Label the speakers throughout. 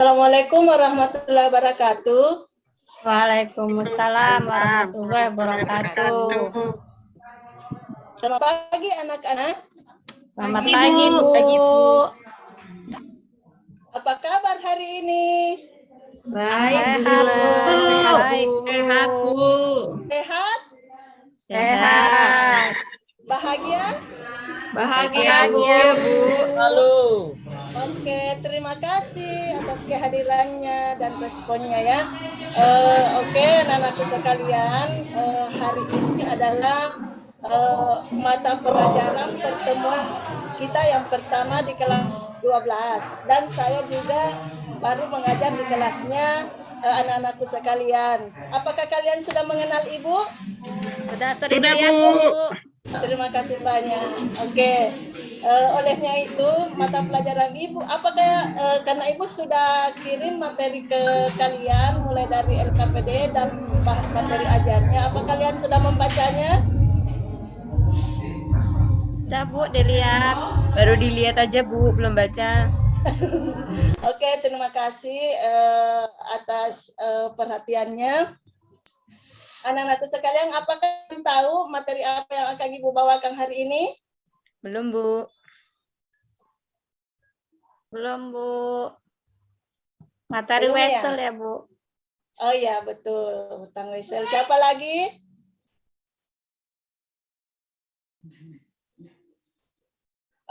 Speaker 1: Assalamualaikum warahmatullahi wabarakatuh.
Speaker 2: Waalaikumsalam warahmatullahi wabarakatuh.
Speaker 1: Selamat pagi anak-anak.
Speaker 2: Selamat pagi, Bu.
Speaker 1: Apa kabar hari ini?
Speaker 2: Baik, Bu.
Speaker 3: Sehat, Bu.
Speaker 1: Sehat?
Speaker 2: Sehat.
Speaker 1: Bahagia?
Speaker 2: Bahagia, Bu.
Speaker 3: Halo.
Speaker 1: Oke, terima kasih atas kehadirannya dan responnya ya. Oke, anak-anakku sekalian, hari ini adalah mata pelajaran pertemuan kita yang pertama di kelas 12 dan saya juga baru mengajar di kelasnya anak-anakku sekalian. Apakah kalian sudah mengenal Ibu?
Speaker 2: Sudah terlihat, Bu.
Speaker 1: Terima kasih banyak. Oke. Olehnya itu mata pelajaran Ibu, apakah karena Ibu sudah kirim materi ke kalian mulai dari LKPD dan materi ajarnya, apa kalian sudah membacanya?
Speaker 2: Sudah, Bu, dilihat.
Speaker 3: Baru dilihat aja, Bu, belum baca.
Speaker 1: Oke, terima kasih atas perhatiannya. Anak-anakku sekalian, apakah kalian tahu materi apa yang akan Ibu bawakan hari ini?
Speaker 3: Belum, Bu.
Speaker 2: Belum, Bu. Materi
Speaker 1: Belum ya?
Speaker 2: wesel ya, Bu.
Speaker 1: Oh ya, betul. Hutang wesel. Siapa lagi?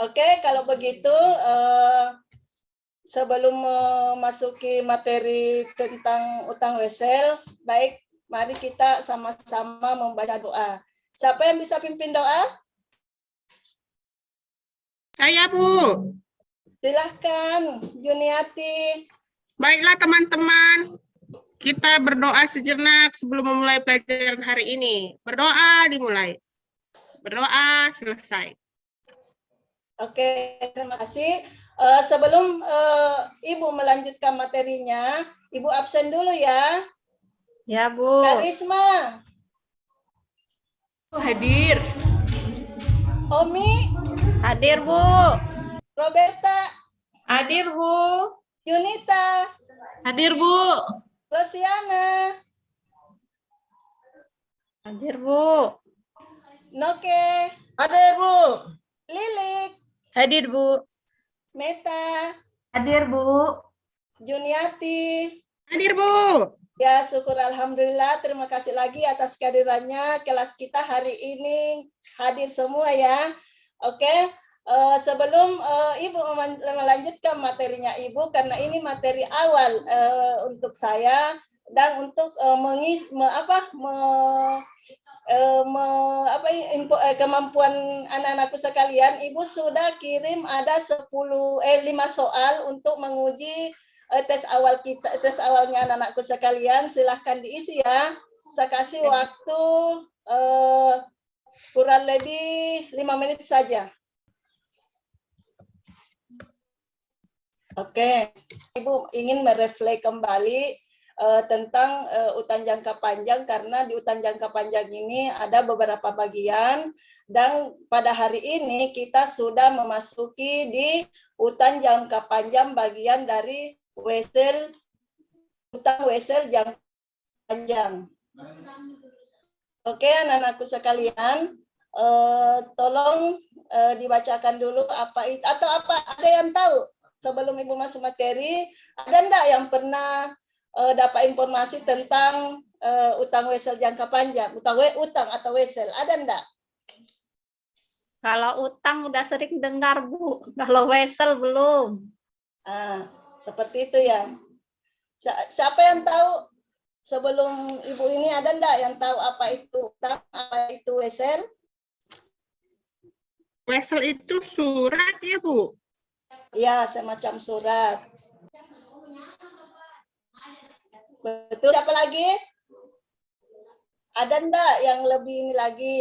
Speaker 1: Oke, kalau begitu sebelum memasuki materi tentang utang wesel, baik, mari kita sama-sama membaca doa. Siapa yang bisa pimpin doa?
Speaker 4: Saya, Bu.
Speaker 1: Silahkan, Juniati.
Speaker 4: Baiklah, teman-teman. Kita berdoa sejenak sebelum memulai pelajaran hari ini. Berdoa dimulai. Berdoa selesai.
Speaker 1: Oke, terima kasih. Sebelum Ibu melanjutkan materinya, Ibu absen dulu ya.
Speaker 2: Ya, Bu.
Speaker 1: Karisma.
Speaker 3: Hadir.
Speaker 1: Omi.
Speaker 2: Hadir, Bu.
Speaker 1: Roberta.
Speaker 3: Hadir, Bu.
Speaker 1: Yunita.
Speaker 3: Hadir, Bu.
Speaker 1: Rosiana.
Speaker 2: Hadir, Bu.
Speaker 1: Noke.
Speaker 3: Hadir, Bu.
Speaker 1: Lilik.
Speaker 3: Hadir, Bu.
Speaker 1: Meta.
Speaker 2: Hadir, Bu.
Speaker 1: Juniati.
Speaker 4: Hadir, Bu.
Speaker 1: Ya, syukur alhamdulillah. Terima kasih lagi atas kehadirannya. Kelas kita hari ini hadir semua ya. Oke, sebelum Ibu melanjutkan materinya Ibu, karena ini materi awal untuk saya dan untuk kemampuan anak-anakku sekalian, Ibu sudah kirim ada 5 soal untuk menguji tes awalnya anak-anakku sekalian. Silahkan diisi ya. Saya kasih waktu kurang lebih 5 menit saja. Oke, Ibu ingin mereflek kembali tentang utang jangka panjang, karena di utang jangka panjang ini ada beberapa bagian dan pada hari ini kita sudah memasuki di utang jangka panjang bagian dari utang wesel jangka panjang. Oke, anak-anakku sekalian, tolong dibacakan dulu apa itu, atau ada yang tahu sebelum Ibu masuk materi, ada enggak yang pernah dapat informasi tentang utang wesel jangka panjang, utang atau wesel, ada enggak?
Speaker 2: Kalau utang udah sering dengar, Bu. Kalau wesel belum.
Speaker 1: Seperti itu ya. Siapa yang tahu sebelum Ibu ini, ada enggak yang tahu apa itu utang, apa itu wesel?
Speaker 4: Wesel itu surat ya, Bu?
Speaker 1: Ya, semacam surat. Betul. Siapa lagi? Ada enggak yang lebih ini lagi?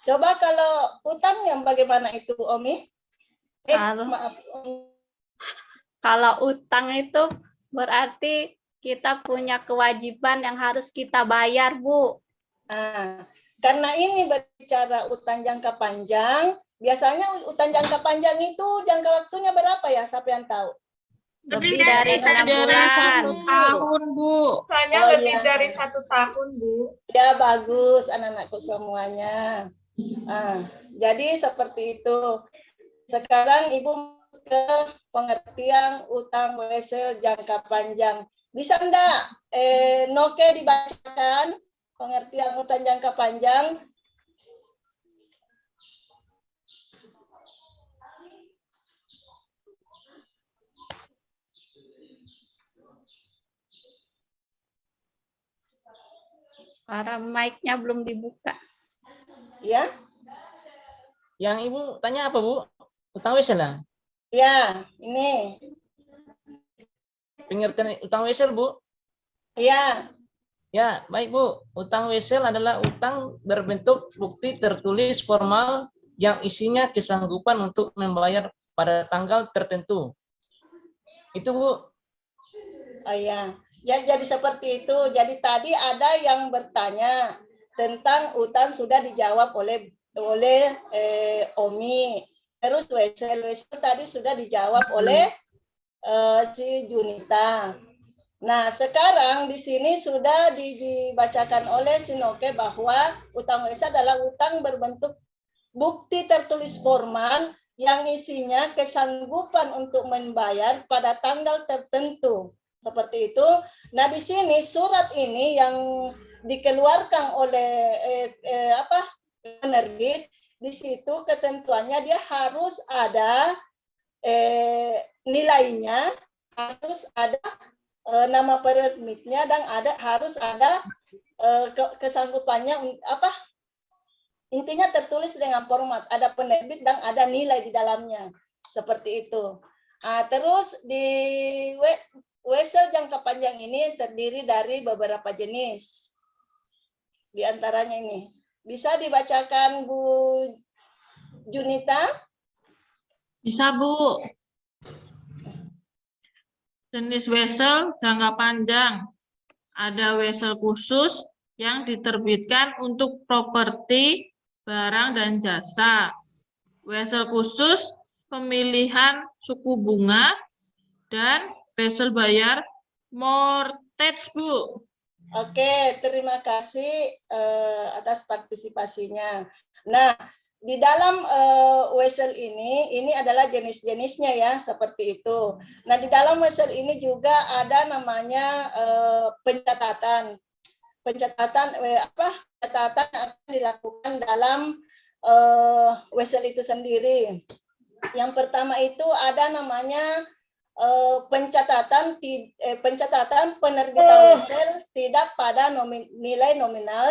Speaker 1: Coba kalau utang yang bagaimana itu, Omi? Maaf.
Speaker 2: Kalau utang itu berarti kita punya kewajiban yang harus kita bayar, Bu.
Speaker 1: Karena ini berbicara utang jangka panjang, biasanya utang jangka panjang itu jangka waktunya berapa ya? Siapa yang tahu?
Speaker 2: Lebih dari 6
Speaker 3: Dari
Speaker 2: bulan.
Speaker 3: 1 tahun, Bu.
Speaker 1: Misalnya lebih dari
Speaker 3: 1 tahun, Bu.
Speaker 1: Ya, bagus anak-anakku semuanya. Jadi seperti itu. Sekarang Ibu ke pengertian utang wesel jangka panjang. Bisa enggak Noke dibacakan pengertian utang jangka panjang?
Speaker 2: Para mic-nya belum dibuka.
Speaker 1: Ya?
Speaker 5: Yang Ibu tanya apa, Bu? Utang wesel lah.
Speaker 1: Ya, ini.
Speaker 5: Pengertian utang wesel, Bu?
Speaker 1: Ya.
Speaker 5: Ya, baik, Bu. Utang wesel adalah utang berbentuk bukti tertulis formal yang isinya kesanggupan untuk membayar pada tanggal tertentu. Itu, Bu.
Speaker 1: Oh ya. Ya, jadi seperti itu. Jadi tadi ada yang bertanya tentang utang sudah dijawab oleh Omi. Terus wesel tadi sudah dijawab oleh si Junita. Nah, sekarang di sini sudah dibacakan oleh Sinoke bahwa utang wesel adalah utang berbentuk bukti tertulis formal yang isinya kesanggupan untuk membayar pada tanggal tertentu. Seperti itu. Nah, di sini surat ini yang dikeluarkan oleh penerbit, di situ ketentuannya dia harus ada nilainya, harus ada nama penerbitnya, dan harus ada kesanggupannya intinya tertulis dengan format, ada penerbit dan ada nilai di dalamnya. Seperti itu. Terus di wesel jangka panjang ini terdiri dari beberapa jenis. Di antaranya ini. Bisa dibacakan Bu Junita?
Speaker 3: Bisa, Bu. Jenis wesel jangka panjang. Ada wesel khusus yang diterbitkan untuk properti, barang, dan jasa. Wesel khusus pemilihan suku bunga, dan wesel bayar mortgage, Bu.
Speaker 1: Oke, terima kasih atas partisipasinya. Nah, di dalam wesel ini adalah jenis-jenisnya ya, seperti itu. Nah, di dalam wesel ini juga ada namanya pencatatan. Pencatatan pencatatan akan dilakukan dalam wesel itu sendiri. Yang pertama itu ada namanya pencatatan penerbitan wesel tidak pada nilai nominal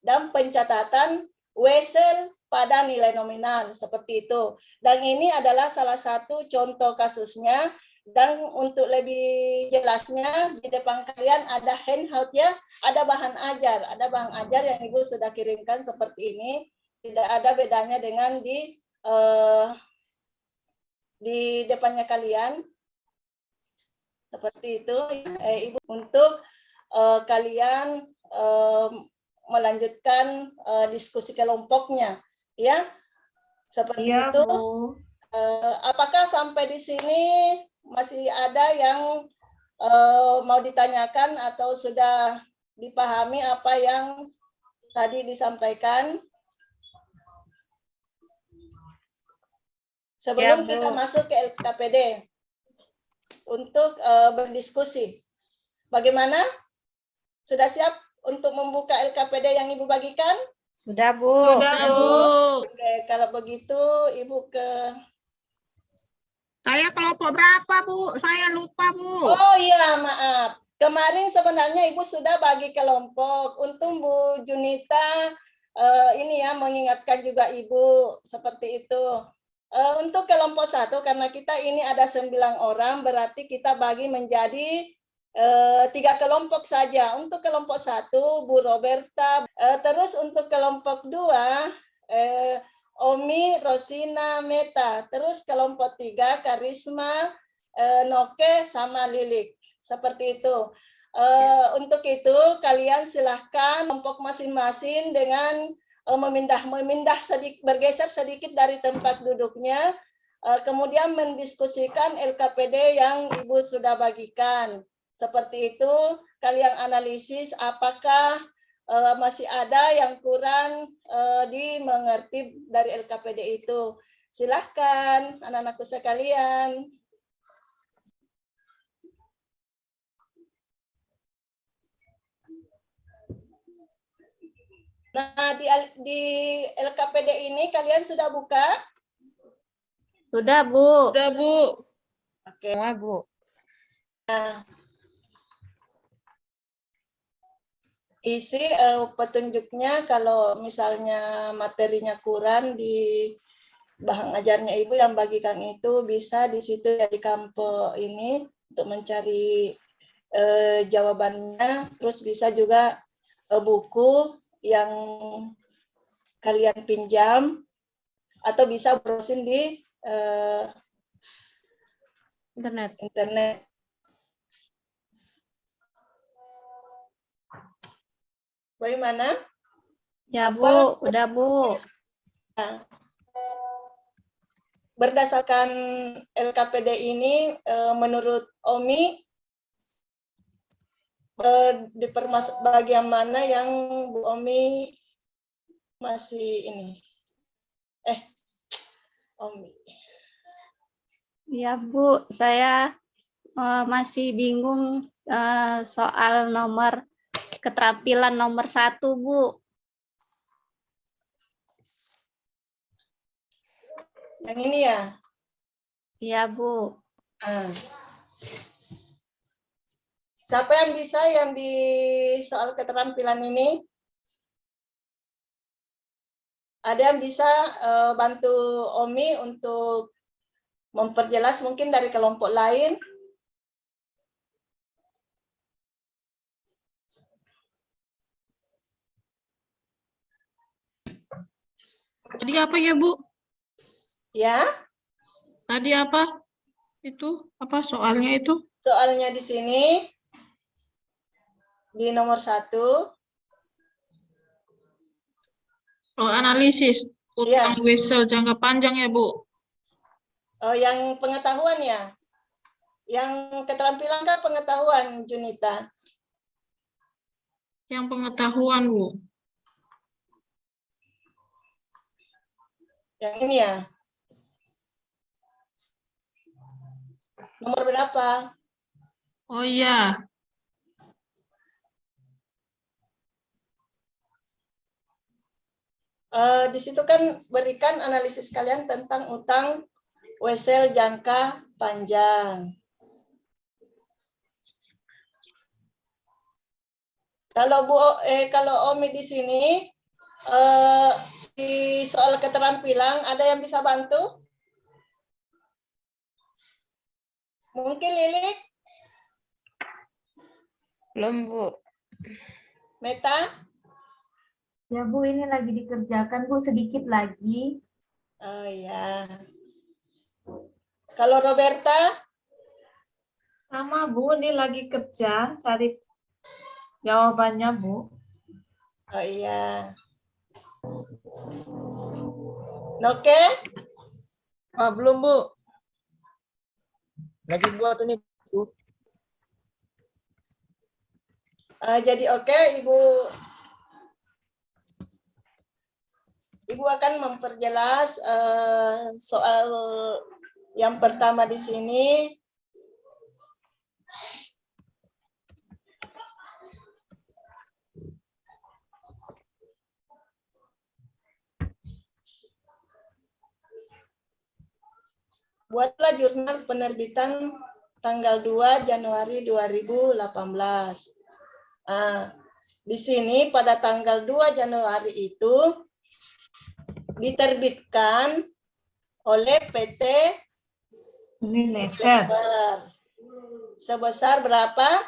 Speaker 1: dan pencatatan wesel pada nilai nominal, seperti itu. Dan ini adalah salah satu contoh kasusnya. Dan untuk lebih jelasnya di depan kalian ada handout ya, ada bahan ajar yang Ibu sudah kirimkan seperti ini. Tidak ada bedanya dengan di depannya kalian. Seperti itu, Ibu, untuk kalian melanjutkan diskusi kelompoknya, ya. Seperti itu.
Speaker 2: Bu.
Speaker 1: Apakah sampai di sini masih ada yang mau ditanyakan atau sudah dipahami apa yang tadi disampaikan? Sebelum kita masuk ke LKPD untuk berdiskusi. Bagaimana? Sudah siap untuk membuka LKPD yang Ibu bagikan?
Speaker 2: Sudah, Bu.
Speaker 3: Sudah, Bu.
Speaker 1: Oke, kalau begitu Ibu ke...
Speaker 4: Saya kelompok berapa, Bu? Saya lupa, Bu.
Speaker 1: Oh iya, maaf. Kemarin sebenarnya Ibu sudah bagi kelompok. Untung Bu Junita ini ya mengingatkan juga Ibu seperti itu. Untuk kelompok 1, karena kita ini ada 9 orang, berarti kita bagi menjadi 3 kelompok saja. Untuk kelompok 1, Bu Roberta. Terus untuk kelompok 2, Omi, Rosina, Meta. Terus kelompok 3, Karisma, Noke, sama Lilik. Seperti itu. Untuk itu, kalian silahkan kelompok masing-masing dengan memindah sedikit, bergeser sedikit dari tempat duduknya, kemudian mendiskusikan LKPD yang Ibu sudah bagikan. Seperti itu, kalian analisis apakah masih ada yang kurang dimengerti dari LKPD itu. Silahkan anak-anakku sekalian. Nah, di LKPD ini kalian sudah buka?
Speaker 2: Sudah, Bu.
Speaker 3: Udah, Bu.
Speaker 1: Oke.
Speaker 4: Semua, Bu.
Speaker 1: Nah, isi petunjuknya kalau misalnya materinya kurang di bahan ajarnya Ibu yang bagikan itu bisa di situ ya, di Kampo ini untuk mencari jawabannya. Terus bisa juga buku yang kalian pinjam atau bisa browsing di internet. Bagaimana?
Speaker 2: Ya,
Speaker 1: Apa?
Speaker 2: Bu. Udah, Bu.
Speaker 1: Nah, berdasarkan LKPD ini, menurut Omi, di bagian mana yang Bu Omi masih ini? Omi.
Speaker 2: Ya, Bu. Saya masih bingung soal keterampilan nomor 1, Bu.
Speaker 1: Yang ini ya?
Speaker 2: Iya, Bu.
Speaker 1: Ah. Siapa yang bisa yang di soal keterampilan ini? Ada yang bisa bantu Omi untuk memperjelas mungkin dari kelompok lain?
Speaker 3: Tadi apa ya, Bu?
Speaker 1: Ya,
Speaker 3: Tadi apa? Itu apa soalnya itu?
Speaker 1: soalnya di sini di nomor 1.
Speaker 3: Oh, analisis utang
Speaker 1: Iya.
Speaker 3: wesel jangka panjang ya, Bu?
Speaker 1: Yang pengetahuan ya. Yang keterampilan kan pengetahuan, Junita.
Speaker 3: Yang pengetahuan, Bu.
Speaker 1: Yang ini ya. Nomor berapa?
Speaker 3: Oh iya.
Speaker 1: Di situ kan berikan analisis kalian tentang utang wesel jangka panjang. Kalau kalau Omi di sini di soal keterampilan ada yang bisa bantu? Mungkin Lilik?
Speaker 4: Belum, Bu.
Speaker 1: Meta?
Speaker 6: Ya Bu, ini lagi dikerjakan Bu, sedikit lagi.
Speaker 1: Oh ya. Kalau Roberta?
Speaker 7: Sama Bu, ini lagi kerja, cari jawabannya Bu.
Speaker 1: Oh iya. Oke?
Speaker 5: Belum, Bu. Lagi buat ini, Bu.
Speaker 1: Jadi oke, Ibu akan memperjelas soal yang pertama di sini. Buatlah jurnal penerbitan tanggal 2 Januari 2018. Nah, di sini pada tanggal 2 Januari itu diterbitkan oleh PT
Speaker 7: Unilever,
Speaker 1: sebesar berapa?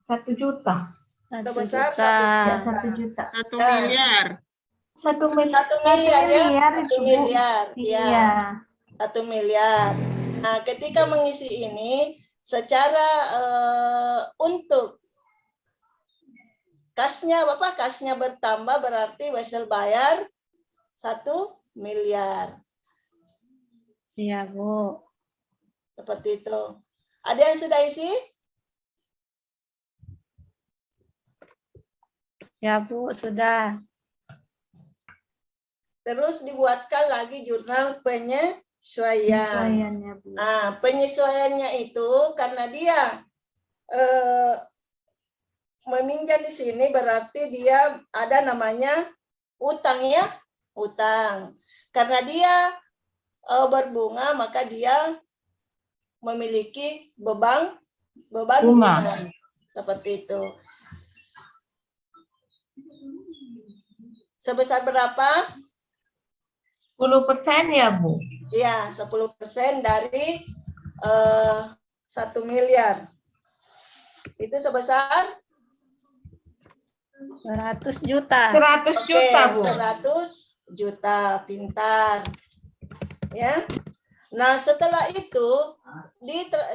Speaker 7: 1 juta.
Speaker 1: Sebesar 1
Speaker 6: Ya,
Speaker 1: juta.
Speaker 6: 1 juta.
Speaker 3: 1 miliar.
Speaker 6: 1
Speaker 1: 1 miliar ya? 1
Speaker 6: itu, Bu.
Speaker 1: miliar. Ya.
Speaker 6: Iya.
Speaker 1: 1 miliar. Nah, ketika mengisi ini secara untuk kasnya Bapak, kasnya bertambah berarti Wesel bayar 1 miliar.
Speaker 2: Iya, Bu.
Speaker 1: Seperti itu. Ada yang sudah isi?
Speaker 2: Ya, Bu, sudah.
Speaker 1: Terus dibuatkan lagi jurnal penyesuaian.
Speaker 6: Penyesuaiannya, Bu.
Speaker 1: Nah, penyesuaiannya itu karena dia meminjam di sini berarti dia ada namanya utang ya, utang. Karena dia berbunga maka dia memiliki beban bunga. Seperti itu. Sebesar berapa?
Speaker 7: 10% ya, Bu?
Speaker 1: Iya, 10% dari 1 miliar. Itu sebesar
Speaker 2: 100 juta.
Speaker 7: 100 juta, Bu.
Speaker 1: 100 juta, pintar. Ya. Nah, setelah itu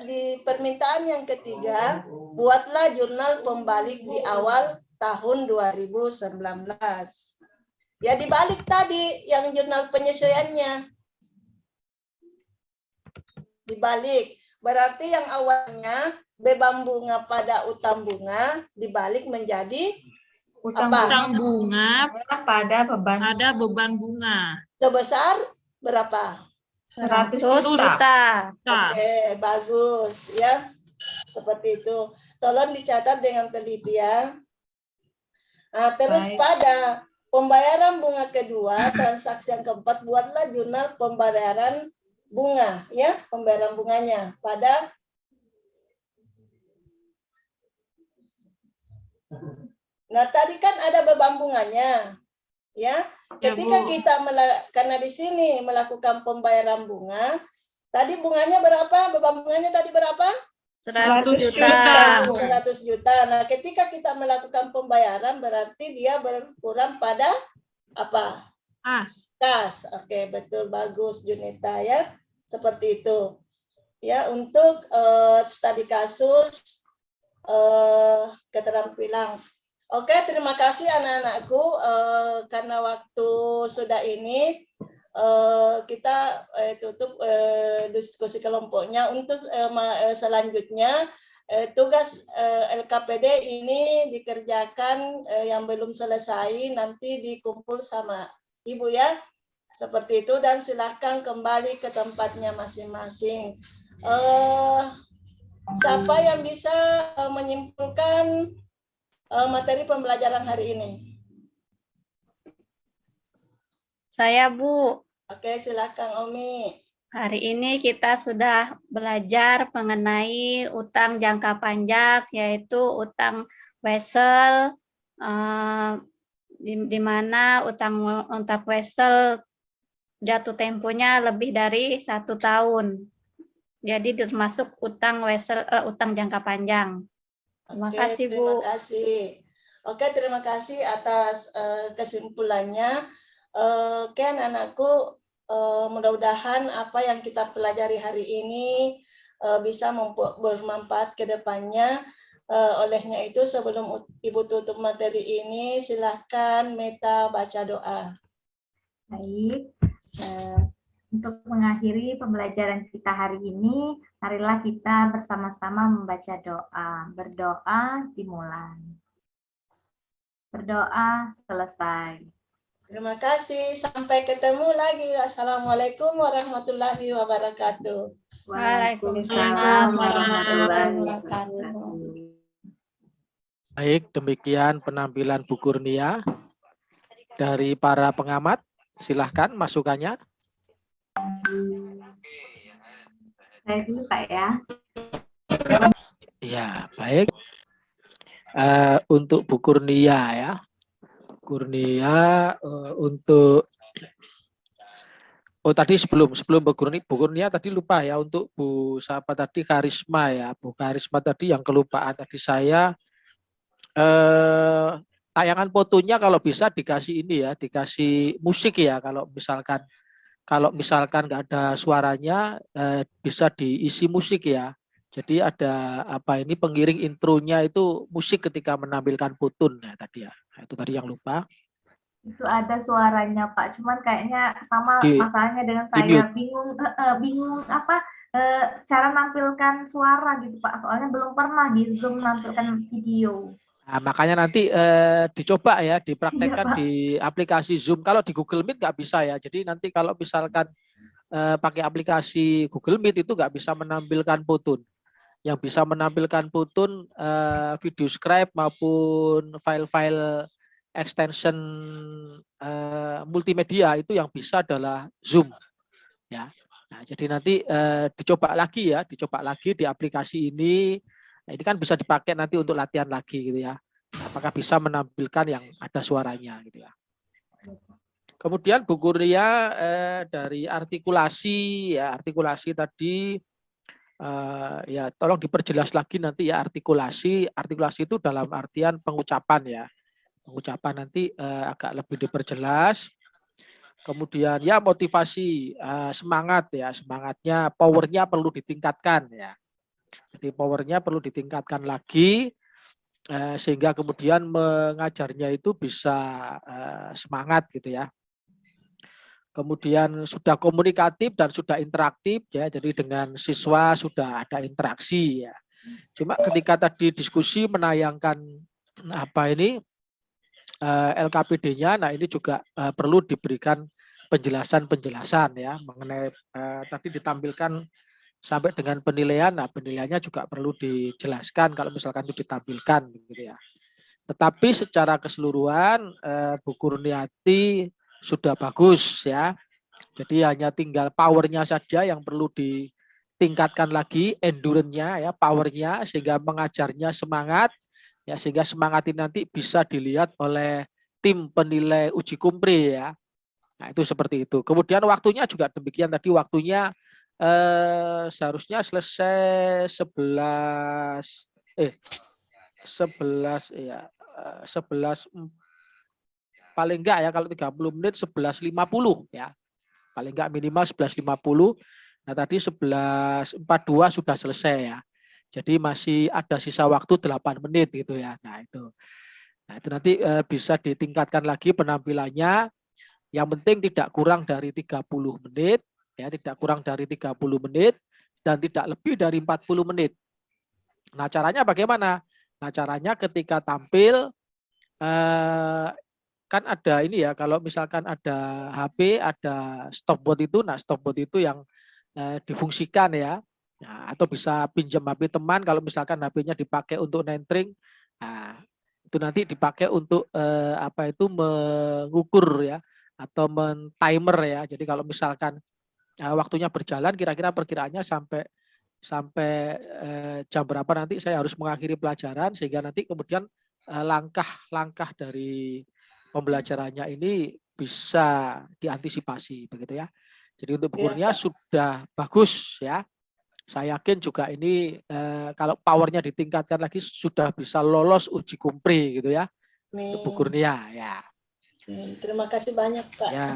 Speaker 1: di permintaan yang ketiga, buatlah jurnal pembalik di awal tahun 2019. Ya, dibalik tadi yang jurnal penyesuaiannya. Dibalik. Berarti yang awalnya beban bunga pada utang bunga dibalik menjadi
Speaker 7: Utang
Speaker 1: apa?
Speaker 3: Utang bunga
Speaker 7: pada beban
Speaker 3: ada beban bunga.
Speaker 1: Sebesar berapa?
Speaker 7: 100
Speaker 2: 100
Speaker 7: juta.
Speaker 2: juta.
Speaker 3: Nah,
Speaker 1: Oke, bagus ya. Seperti itu. Tolong dicatat dengan teliti ya. Nah, terus
Speaker 7: Baik.
Speaker 1: pada pembayaran bunga kedua, transaksi yang keempat, buatlah jurnal pembayaran bunga ya, pembayaran bunganya pada Nah, tadi kan ada beban bunganya. Ya. Ketika
Speaker 3: Bu.
Speaker 1: kita karena di sini melakukan pembayaran bunga, tadi bunganya berapa? Beban bunganya tadi berapa?
Speaker 2: 100
Speaker 3: juta.
Speaker 2: juta.
Speaker 1: 100 juta. Nah, ketika kita melakukan pembayaran berarti dia berkurang pada apa? Kas. Oke, betul, bagus Junita ya. Seperti itu. Ya, untuk studi kasus keterampilan. Oke, terima kasih anak-anakku. Karena waktu sudah ini, kita tutup diskusi kelompoknya. Untuk selanjutnya, tugas LKPD ini dikerjakan yang belum selesai, nanti dikumpul sama Ibu ya. Seperti itu, dan silahkan kembali ke tempatnya masing-masing. Siapa yang bisa menyimpulkan materi pembelajaran hari ini?
Speaker 2: Saya, Bu.
Speaker 1: Oke, silakan Omi.
Speaker 2: Hari ini kita sudah belajar mengenai utang jangka panjang, yaitu utang wesel, di mana utang wesel jatuh temponya lebih dari 1 tahun. Jadi termasuk utang wesel, utang jangka panjang. Terima kasih, Bu.
Speaker 1: Terima kasih. Oke, terima kasih atas kesimpulannya. Oke, anak-anakku, mudah-mudahan apa yang kita pelajari hari ini bisa bermanfaat ke depannya. Olehnya itu, sebelum Ibu tutup materi ini, silahkan Meta baca doa.
Speaker 6: Baik. Untuk mengakhiri pembelajaran kita hari ini, marilah kita bersama-sama membaca doa. Berdoa dimulai. Berdoa selesai.
Speaker 1: Terima kasih. Sampai ketemu lagi. Assalamualaikum warahmatullahi wabarakatuh.
Speaker 2: Waalaikumsalam warahmatullahi wabarakatuh.
Speaker 8: Baik, demikian penampilan Bu Kurnia dari para pengamat. Silahkan masukannya.
Speaker 6: Saya dulu, Pak ya.
Speaker 8: Ya, baik. Untuk Bu Kurnia ya. Kurnia untuk tadi sebelum Bu Kurnia tadi lupa ya, untuk Bu siapa tadi, Karisma ya. Bu Karisma tadi yang kelupaan tadi saya tayangan fotonya kalau bisa dikasih ini ya, dikasih musik ya, kalau misalkan nggak ada suaranya bisa diisi musik ya, Jadi ada apa ini pengiring intronya itu musik ketika menampilkan putun ya tadi ya. Nah, itu tadi yang lupa.
Speaker 6: Itu ada suaranya Pak, cuman kayaknya sama
Speaker 8: Di
Speaker 6: masalahnya dengan
Speaker 8: di
Speaker 6: saya,
Speaker 8: mute.
Speaker 6: bingung apa cara nampilkan suara gitu Pak. Soalnya belum pernah di Zoom nampilkan video.
Speaker 8: Nah, makanya nanti dicoba ya,
Speaker 6: Iya
Speaker 8: dipraktekkan
Speaker 6: Pak.
Speaker 8: di aplikasi Zoom. Kalau di Google Meet nggak bisa ya. Jadi nanti kalau misalkan pakai aplikasi Google Meet itu nggak bisa menampilkan putun. Yang bisa menampilkan putun video scribe maupun file-file extension multimedia itu yang bisa adalah Zoom. Ya. Nah, jadi nanti dicoba lagi di aplikasi ini. Nah, ini kan bisa dipakai nanti untuk latihan lagi gitu ya. Apakah bisa menampilkan yang ada suaranya gitu ya. Kemudian Bu Kurnia dari artikulasi ya, artikulasi tadi ya tolong diperjelas lagi nanti ya artikulasi. Artikulasi itu dalam artian pengucapan ya. Pengucapan nanti agak lebih diperjelas. Kemudian ya motivasi semangat ya, semangatnya, powernya perlu ditingkatkan ya. Jadi powernya perlu ditingkatkan lagi sehingga kemudian mengajarnya itu bisa semangat gitu ya. Kemudian sudah komunikatif dan sudah interaktif ya, jadi dengan siswa sudah ada interaksi ya. Cuma ketika tadi diskusi menayangkan apa ini LKPD-nya, nah ini juga perlu diberikan penjelasan-penjelasan ya mengenai tadi ditampilkan sampai dengan penilaian. Nah penilaiannya juga perlu dijelaskan kalau misalkan itu ditampilkan gitu ya. Tetapi secara keseluruhan Bu Kurniati sudah bagus ya. Jadi hanya tinggal powernya saja yang perlu ditingkatkan lagi, endurance-nya ya, powernya sehingga mengajarnya semangat ya, sehingga semangat ini nanti bisa dilihat oleh tim penilai uji kumpri ya. Nah, itu seperti itu. Kemudian waktunya juga demikian tadi, waktunya seharusnya selesai 11 ya 11 paling enggak ya kalau 30 menit 11.50 ya. Paling enggak minimal 11.50. Nah, tadi 11.42 sudah selesai ya. Jadi masih ada sisa waktu 8 menit gitu ya. Nah, itu. Nah, itu nanti bisa ditingkatkan lagi penampilannya. Yang penting tidak kurang dari 30 menit, ya, tidak kurang dari 30 menit dan tidak lebih dari 40 menit. Nah, caranya bagaimana? Nah, caranya ketika tampil kan ada ini ya, kalau misalkan ada HP, ada stopwatch itu, nah stopwatch itu yang difungsikan ya. Nah, atau bisa pinjam HP teman kalau misalkan HP-nya dipakai untuk nentering. Nah, itu nanti dipakai untuk apa itu mengukur ya atau men-timer ya. Jadi kalau misalkan waktunya berjalan kira-kira perkiraannya sampai jam berapa nanti saya harus mengakhiri pelajaran sehingga nanti kemudian langkah-langkah dari pembelajarannya ini bisa diantisipasi begitu ya. Jadi untuk Bu Kurnia sudah bagus ya. Saya yakin juga ini kalau powernya ditingkatkan lagi sudah bisa lolos uji kumpri gitu ya. Untuk Bu Kurnia ya.
Speaker 1: Terima kasih banyak Pak.
Speaker 8: Ya.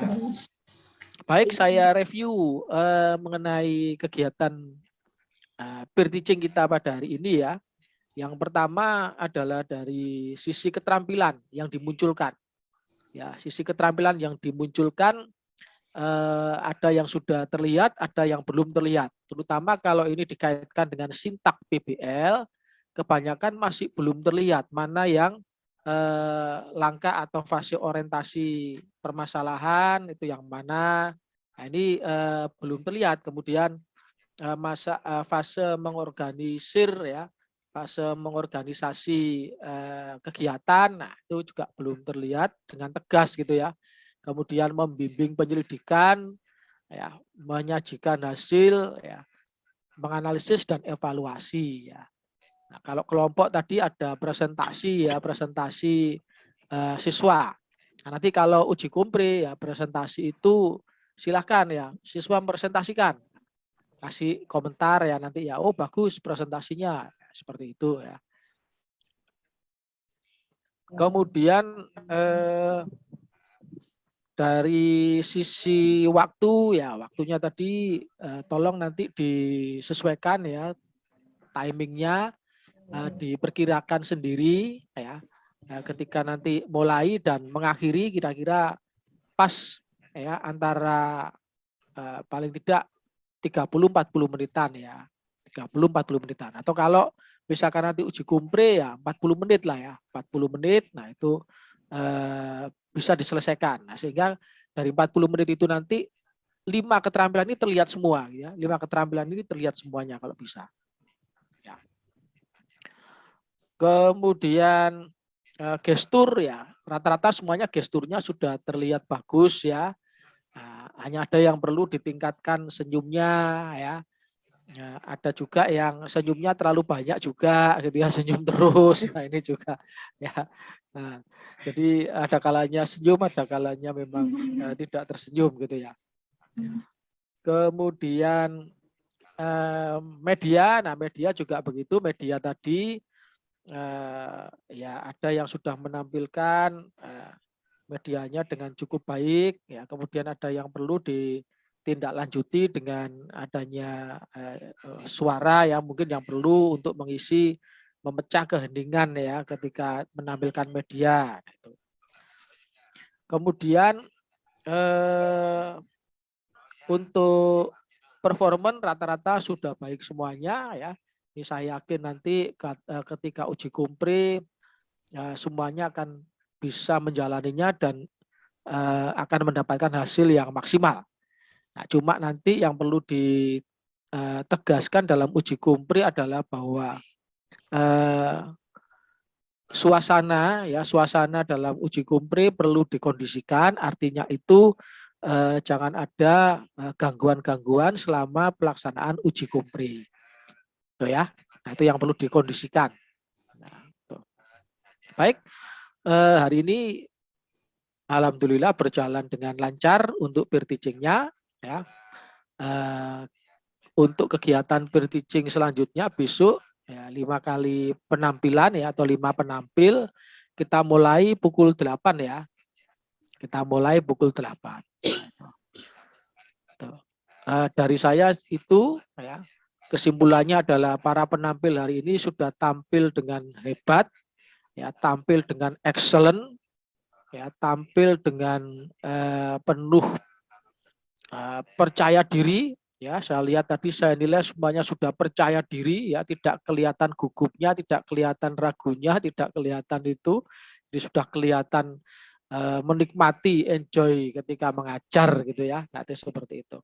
Speaker 8: Baik, saya review mengenai kegiatan peer teaching kita pada hari ini ya. Yang pertama adalah dari sisi keterampilan yang dimunculkan. Ya, sisi keterampilan yang dimunculkan ada yang sudah terlihat, ada yang belum terlihat. Terutama kalau ini dikaitkan dengan sintak PBL, kebanyakan masih belum terlihat mana yang langkah atau fase orientasi permasalahan itu yang mana. Nah, ini belum terlihat. Kemudian fase mengorganisir ya, fase mengorganisasi kegiatan, nah itu juga belum terlihat dengan tegas gitu ya. Kemudian membimbing penyelidikan, ya, menyajikan hasil, ya, menganalisis dan evaluasi ya. Nah, kalau kelompok tadi ada presentasi ya, presentasi siswa. Nah, nanti kalau uji kumpri ya presentasi itu silakan ya siswa presentasikan, kasih komentar ya nanti ya, oh bagus presentasinya seperti itu ya. Kemudian dari sisi waktu ya, waktunya tadi tolong nanti disesuaikan ya timingnya diperkirakan sendiri ya. Ketika nanti mulai dan mengakhiri kira-kira pas ya antara paling tidak 30-40 menitan ya. 30-40 menitan. Atau kalau misalkan nanti uji kumpre ya 40 menit lah ya. 40 menit, nah itu bisa diselesaikan. Nah, sehingga dari 40 menit itu nanti 5 keterampilan ini terlihat semua ya. 5 keterampilan ini terlihat semuanya kalau bisa. Ya. Kemudian gestur ya, rata-rata semuanya gesturnya sudah terlihat bagus ya. Nah, hanya ada yang perlu ditingkatkan senyumnya ya. Ya, ada juga yang senyumnya terlalu banyak juga gitu ya, senyum terus. Nah, ini juga ya. Nah, jadi ada kalanya senyum, ada kalanya memang tidak tersenyum gitu ya. Kemudian media, nah media juga begitu, media tadi ya ada yang sudah menampilkan medianya dengan cukup baik, ya kemudian ada yang perlu ditindaklanjuti dengan adanya suara yang mungkin yang perlu untuk mengisi memecah keheningan ya ketika menampilkan media. Kemudian untuk performan rata-rata sudah baik semuanya ya. Ini saya yakin nanti ketika uji kumpre semuanya akan bisa menjalaninya dan akan mendapatkan hasil yang maksimal. Nah, cuma nanti yang perlu ditegaskan dalam uji kumpre adalah bahwa suasana dalam uji kumpre perlu dikondisikan, artinya itu jangan ada gangguan-gangguan selama pelaksanaan uji kumpre. Itu ya. Nah, itu yang perlu dikondisikan. Nah, itu. Baik, hari ini alhamdulillah berjalan dengan lancar untuk peer teaching-nya ya. Untuk kegiatan peer teaching selanjutnya besok ya 5 kali penampilan ya atau 5 penampil, kita mulai pukul 8 ya. Kita mulai pukul 8. Dari saya itu ya, kesimpulannya adalah para penampil hari ini sudah tampil dengan hebat ya, tampil dengan excellent ya, tampil dengan penuh percaya diri ya. Saya lihat tadi, saya nilai semuanya sudah percaya diri ya, tidak kelihatan gugupnya, tidak kelihatan ragunya, tidak kelihatan itu, jadi sudah kelihatan menikmati, enjoy ketika mengajar gitu ya. Nah, itu seperti itu.